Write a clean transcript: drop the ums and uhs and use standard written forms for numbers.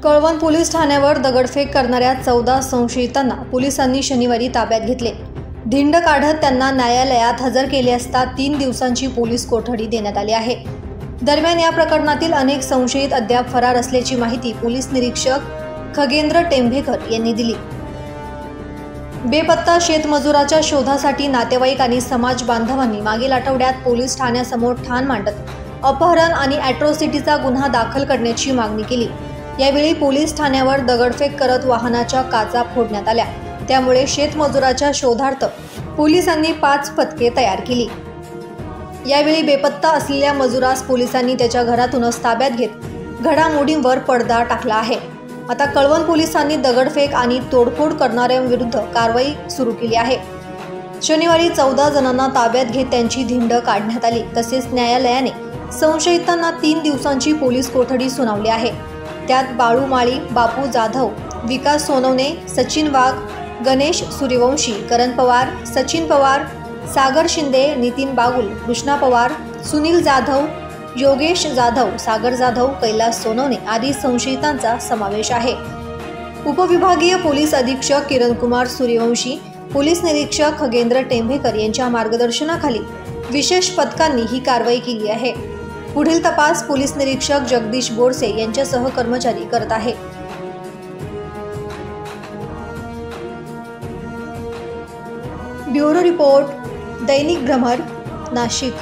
Kalwan police ठाण्यावर दगडफेक करणाऱ्या 14 संशयितांना पोलिसांनी शनिवारी ताब्यात घेतले। धिंड काढत त्यांना न्यायालयात हजर केले असता 3 दिवसांची पोलीस कोठडी देण्यात आली आहे। दरम्यान या प्रकरणातील अनेक संशयित अद्याप फरार असल्याची माहिती पोलीस निरीक्षक खगेंद्र टेंभेकर यांनी दिली। बेपत्ता शेतमजुराच्या शोधासाठी नातेवाईक आणि समाज बांधवांनी मागील आठवड्यात पोलीस ठाण्यासमोर ठाण मांडत अपहरण आणि अॅट्रॉसिटीचा गुन्हा दाखल करण्याची मागणी केली। यावेळी पोलीस ठाण्यावर दगडफेक करत वाहनाच्या काचा फोडण्यात आल्या। त्यामुळे शेतमजुराच्या शोधार्थ पोलिसांनी 5 पथके तयार केली। यावेळी बेपत्ता असलेल्या मजुरास पोलिसांनी त्याच्या घरातूनच ताब्यात घेत घडामोडींवर पडदा टाकला आहे। आता कळवण पोलिसांनी दगडफेक आणि तोडफोड करणाऱ्यांविरुद्ध कारवाई सुरू केली आहे। शनिवारी 14 जणांना ताब्यात घेत त्यांची धिंड काढण्यात आली। तसेच न्यायालयाने संशयितांना 3 दिवसांची पोलीस कोठडी सुनावली आहे। त्यात बाळू माळी, बापू जाधव, विकास सोनवणे, सचिन वाघ, गणेश सूर्यवंशी, करण पवार, सचिन पवार, सागर शिंदे, नितीन बागुल, कृष्णा पवार, सुनील जाधव, योगेश जाधव, सागर जाधव, कैलास सोनवणे आदी संशयितांचा समावेश आहे। उपविभागीय पोलीस अधीक्षक किरणकुमार सूर्यवंशी, पोलीस निरीक्षक खगेंद्र टेंभेकर यांच्या मार्गदर्शनाखाली विशेष पथकांनी ही कारवाई केली आहे। पुढील तपास पोलीस निरीक्षक जगदीश बोरसे यांच्यासह कर्मचारी करत आहेत। ब्युरो रिपोर्ट, दैनिक भ्रमर, नाशिक।